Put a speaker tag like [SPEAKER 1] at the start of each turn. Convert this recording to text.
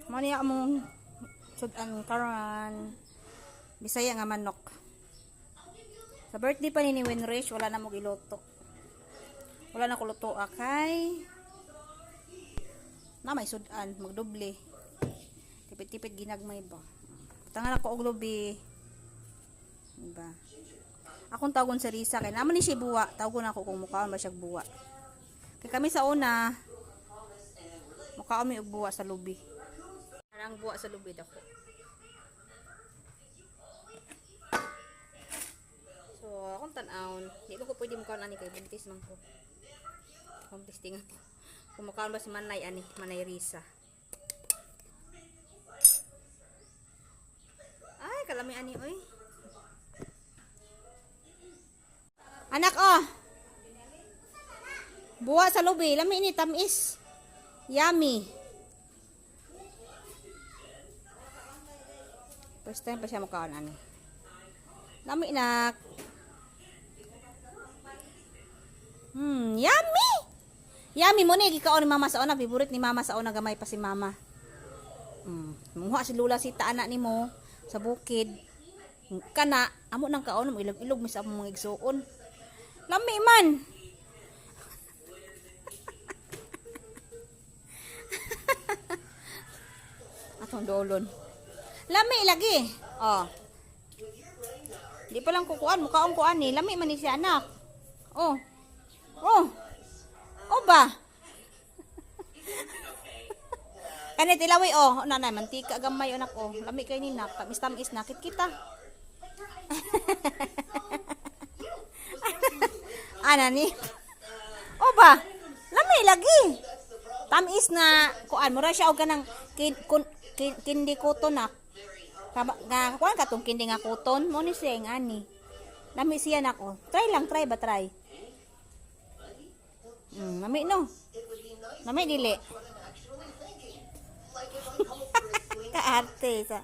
[SPEAKER 1] Mani among sudan karon Bisaya nga manok. Sa birthday pa ni Winrich, wala na mo giluto. Wala na ko luto kay na may sudan magdoble. Tipid-tipid ginagmay ba. Tangan ako og lubi. Diba? Akong tawgon sa Risa kay naman ni siya buwa. Tawgon ako kung mukhaon ba siya buwa. Kay kami sa una mukhaon mi og buwa sa lubi. Ang buwa sa lubi dako. So, akong tan-aon, di ko pwede mukhaon ani kay buntis man ko. Kung testingan ko. Kung mukhaon ba si Manay ani, Manay Risa. Ay, kalami ani oy. Anak oh. Buwa sa lubi, lami ni tamis. Yummy. First time pa siya mukhaon ani. Lami nak. Yummy. Yummy mo ni gikaon ni mama sa una, favorite ni mama sa una, gamay pa si mama. Muha si Lula si anak nimo sa bukid. Kana amo nang kaon mo ilog-ilog mi sa among igsuon. Lami man. Atong dolon. Lami lagi. Oh. Di pa lang kukuan, mukhaon ko ani, lami man ni si anak. Oh. Oh. Oh ba? Kanit ilawi oh, nanay mantika gamay anak oh. Lami kay ni nak, tamis-tamis nakit kita. Ana ni. Oh ba? Lami lagi. Tamis na kuan mo ra siya og kanang kindi kuton nak. Kuan katong kindi nga kuton mo ni siya ani. Lami siya nak oh. Try lang, try ba try? Lami no. Lami dili. Kaarte sa